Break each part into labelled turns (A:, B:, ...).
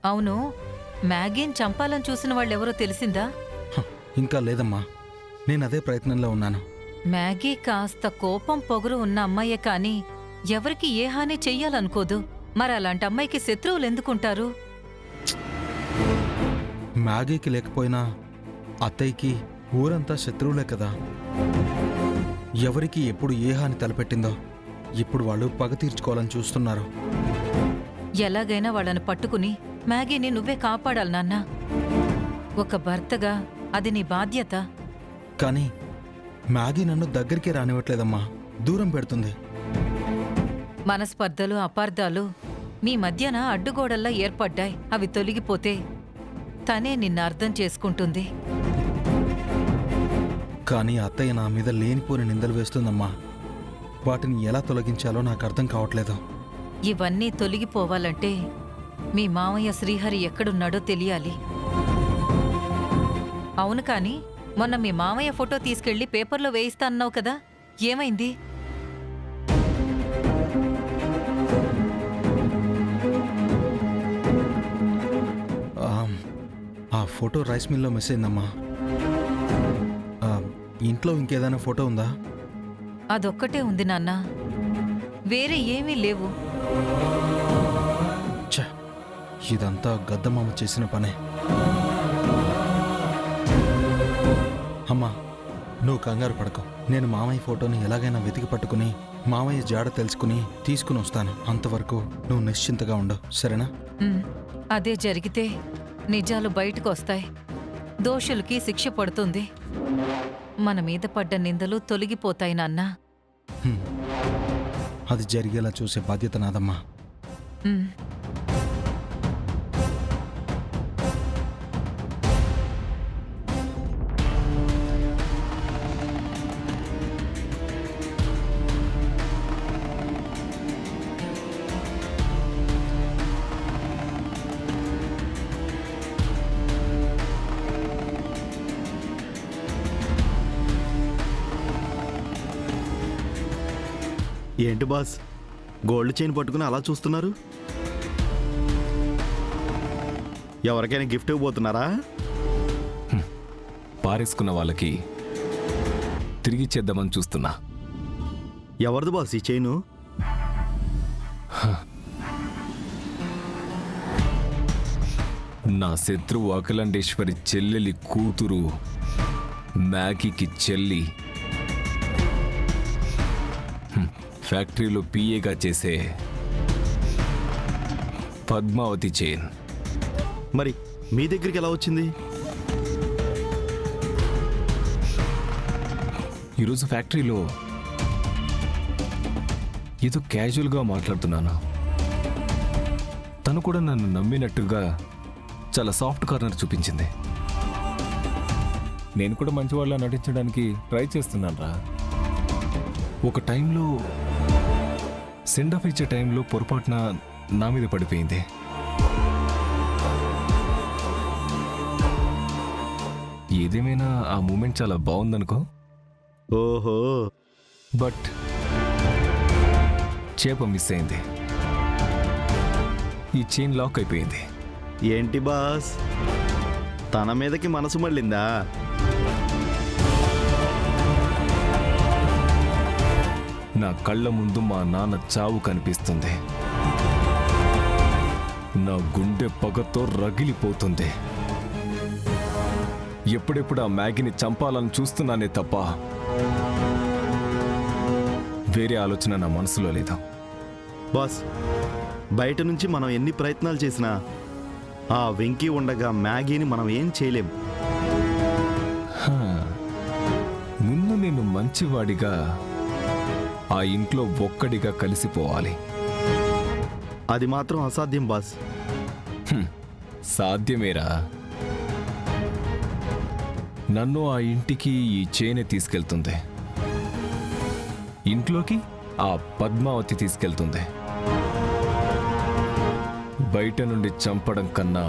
A: అవును, మ్యాగీని చంపాలని చూసిన వాళ్ళెవరో తెలిసిందా?
B: ఇంకా లేదమ్మా, నేనదే ప్రయత్నంలో ఉన్నాను.
A: మ్యాగీ కాస్త కోపం పొగరు ఉన్న అమ్మాయే కాని ఎవరికి ఏ హాని చెయ్యాలనుకోదు. మరలాంటి అమ్మాయికి శత్రువులు ఎందుకుంటారు?
B: మ్యాగీకి లేకపోయినా అత్తయ్యకి ఊరంతా శత్రువులే కదా. ఎవరికి ఎప్పుడు ఏ హాని తలపెట్టిందో ఇప్పుడు వాళ్ళు పగ తీర్చుకోవాలని చూస్తున్నారు.
A: ఎలాగైనా వాళ్ళని పట్టుకుని మ్యాగీని నువ్వే కాపాడాలి నాన్న. ఒక భర్తగా అది నీ బాధ్యత.
B: కానీ మ్యాగీ నన్ను దగ్గరికి రానివ్వట్లేదమ్మా, దూరం పెడుతుంది.
A: మనస్పర్ధలు, అపార్థాలు మీ మధ్యన అడ్డుగోడల్లా ఏర్పడ్డాయి. అవి తొలగిపోతే తనే నిన్ను అర్థం చేసుకుంటుంది.
B: కానీ అత్తయ్య నా మీద లేనిపోని నిందలు వేస్తుందమ్మా. వాటిని ఎలా తొలగించాలో నాకు అర్థం కావట్లేదు.
A: ఇవన్నీ తొలగిపోవాలంటే మీ మామయ్య శ్రీహరి ఎక్కడున్నాడో తెలియాలి. అవును, కాని మొన్న మీ మామయ్య ఫోటో తీసుకెళ్లి పేపర్లో వేయిస్తాన్నావు కదా, ఏమైంది?
B: ఆ ఫోటో రైస్ మిల్లో మిస్ అయిందమ్మా. ఇంట్లో ఇంకేదైనా ఫోటో ఉందా?
A: అదొక్కటే ఉంది నాన్న, వేరే ఏమీ లేవు.
B: ఛ, ఇదంతా గద్దమామ చేసిన పనే. అమ్మా, నువ్వు కంగారు పడకు. నేను మామయ్య ఫోటోని ఎలాగైనా వెతికి పట్టుకుని మామయ్య జాడ తెలుసుకుని తీసుకుని వస్తాను. అంతవరకు నువ్వు నిశ్చింతగా ఉండవు, సరేనా?
A: అదే జరిగితే నిజాలు బయటకు వస్తాయి, దోషులకి శిక్ష పడుతుంది, మన మీద పడ్డ నిందలు తొలగిపోతాయి నాన్నా.
B: అది జరిగేలా చూసే బాధ్యత నాదమ్మా.
C: ఏంటి బాస్, గోల్డ్ చైన్ పట్టుకుని అలా చూస్తున్నారు? ఎవరికైనా గిఫ్ట్ ఇవ్వబోతున్నారా?
D: పారేసుకున్న వాళ్ళకి తిరిగి చేద్దామని చూస్తున్నా.
C: ఎవరిది బాస్ ఈ చైను?
D: నా శత్రువు అఖిలండేశ్వరి చెల్లెలి కూతురు మ్యాగీకి చెల్లి ఫ్యాక్టరీలో పిఏగా చేసే పద్మావతి చైన్.
C: మరి మీ దగ్గరికి ఎలా వచ్చింది?
D: ఈరోజు ఫ్యాక్టరీలో ఏదో క్యాజువల్గా మాట్లాడుతున్నాను. తను కూడా నన్ను నమ్మినట్టుగా చాలా సాఫ్ట్ కార్నర్ చూపించింది. నేను కూడా మంచివాళ్ళ నటించడానికి ట్రై చేస్తున్నాను రా. ఒక టైంలో సెండ్ ఆఫ్ ఇచ్చే టైంలో పొరపాటున నా మీద పడిపోయింది. ఏదేమైనా ఆ మూమెంట్ చాలా బాగుందనుకో.
C: ఓహో,
D: బట్ చేప మిస్ అయింది. ఈ చైన్ లాక్ అయిపోయింది.
C: ఏంటి బాస్, తన మీదకి మనసు మళ్ళిందా?
D: నా కళ్ళ ముందు మా నాన్న చావు కనిపిస్తుంది. నా గుండె పగతో రగిలిపోతుంది. ఎప్పుడెప్పుడు ఆ మ్యాగీని చంపాలని చూస్తున్నానే తప్ప వేరే ఆలోచన నా మనసులో లేదు.
C: బాస్, బయట నుంచి మనం ఎన్ని ప్రయత్నాలు చేసినా ఆ వెంకీ ఉండగా మ్యాగీని మనం ఏం చేయలేం.
D: ముందు నేను మంచివాడిగా ఆ ఇంట్లో ఒక్కడిగా కలిసిపోవాలి.
C: అది మాత్రం అసాధ్యం బాస్.
D: సాధ్యమేరా. నన్ను ఆ ఇంటికి ఈ చైన్ తీసుకెళ్తుంది, ఇంట్లోకి ఆ పద్మావతి తీసుకెళ్తుంది. బయట నుండి చంపడం కన్నా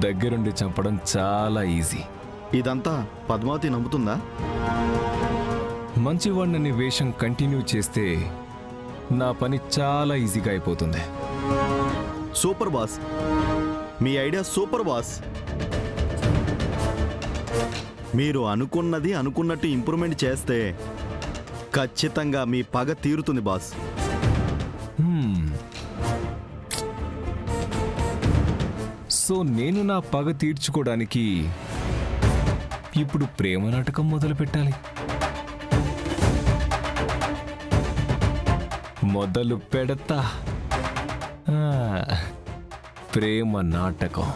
D: దగ్గరుండి చంపడం చాలా ఈజీ.
C: ఇదంతా పద్మావతి నమ్ముతుందా?
D: మంచివాడిని వేషం కంటిన్యూ చేస్తే నా పని చాలా ఈజీగా అయిపోతుంది.
C: సూపర్ బాస్, మీ ఐడియా సూపర్ బాస్. మీరు అనుకున్నది అనుకున్నట్టు ఇంప్రూవ్మెంట్ చేస్తే ఖచ్చితంగా మీ పగ తీరుతుంది బాస్.
D: సో నేను నా పగ తీర్చుకోవడానికి ఇప్పుడు ప్రేమ నాటకం మొదలు పెట్టాలి. మొదలు పెడతా ప్రేమ నాటకం.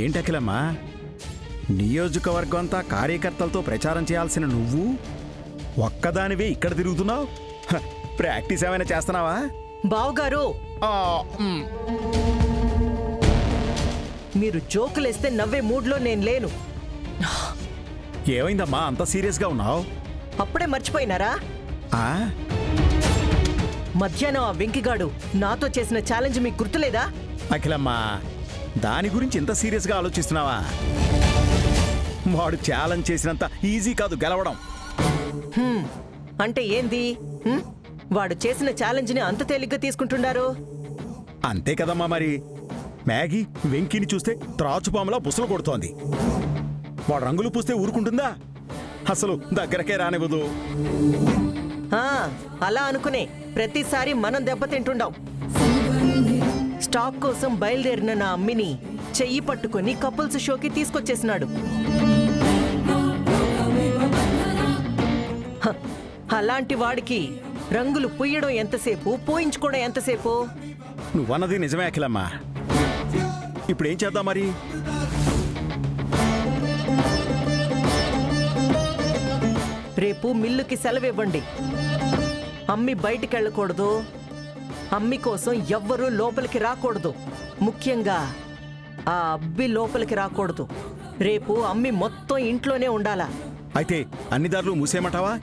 E: ఏంటకిలమ్మా, నియోజకవర్గం అంతా కార్యకర్తలతో ప్రచారం చేయాల్సిన నువ్వు ఒక్కదానివే ఇక్కడ తిరుగుతున్నావు? ప్రాక్టీస్ ఏమైనా చేస్తున్నావా?
F: బావగారు, మీరు జోకులేస్తే నవ్వే మూడ్లో నేను లేను.
E: ఏమైందమ్మా అంత సీరియస్గా ఉన్నావు?
F: అప్పుడే మర్చిపోయినారా? మధ్యాహ్నం ఆ వెంకిగాడు నాతో చేసిన ఛాలెంజ్ మీకు గుర్తులేదా?
E: అఖిలమ్మా, దాని గురించి ఇంత సీరియస్గా ఆలోచిస్తున్నావా? వాడు ఛాలెంజ్ చేసినంత ఈజీ కాదు గెలవడం.
F: అంటే ఏంది? వాడు చేసిన ఛాలెంజ్ని అంత తేలిగ్గా తీసుకుంటున్నారు?
E: అంతే కదమ్మా మరి. మ్యాగీ వెంకీని చూస్తే త్రాచుపాములా బుసలు కొడుతోంది. వాడు రంగులు పూస్తే ఊరుకుంటుందా? అసలు దగ్గరకే రానివ్వదు.
F: అలా అనుకునే ప్రతిసారి మనం దెబ్బతింటుండం. స్టాక్ కోసం బయలుదేరిన నా అమ్మిని చెయ్యి పట్టుకుని కపుల్స్ షోకి తీసుకొచ్చేసినాడు. అలాంటి వాడికి రంగులు పుయ్యడం ఎంతసేపు, పూయించుకోవడం ఎంతసేపు?
E: నువ్వన్నది నిజమే అఖిలమ్మా. ఇప్పుడేం చేద్దాం మరి?
F: రేపు మిల్లుకి సెలవివ్వండి. అమ్మి బయటికెళ్ళకూడదు. అమ్మి కోసం ఎవ్వరూ లోపలికి రాకూడదు. ముఖ్యంగా ఆ అబ్బి లోపలికి రాకూడదు. రేపు అమ్మి మొత్తం ఇంట్లోనే ఉండాలా.
E: అయితే అన్ని దారులు మూసేయమంటావా?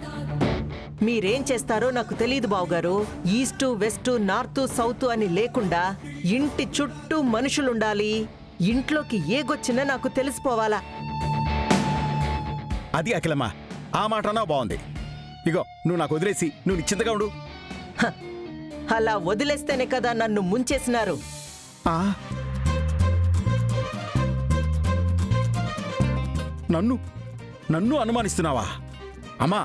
F: మీరేం చేస్తారో నాకు తెలియదు బావగారు. ఈస్టు వెస్టు నార్తు సౌతు అని లేకుండా ఇంటి చుట్టూ మనుషులుండాలి. ఇంట్లోకి ఏగొచ్చినా నాకు తెలిసిపోవాలా.
E: అది అఖిలమ్మా, ఆ మాట అన్నా బాగుంది. ఇగో నువ్వు నాకు వదిలేసి నువ్వు నిశ్చింతగా ఉండు.
F: అలా వదిలేస్తేనే కదా నన్ను ముంచేసినారు.
E: నన్ను అనుమానిస్తున్నావా? అమ్మా,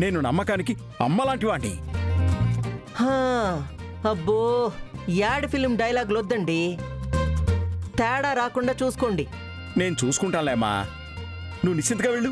E: నేను నమ్మకానికి అమ్మలాంటి వాణ్ణి.
F: అబ్బో, యాడ్ ఫిలిం డైలాగులు వద్దండి. తేడా రాకుండా చూసుకోండి.
E: నేను చూసుకుంటానులేమ్మా, నువ్వు నిశ్చింతగా వెళ్ళు.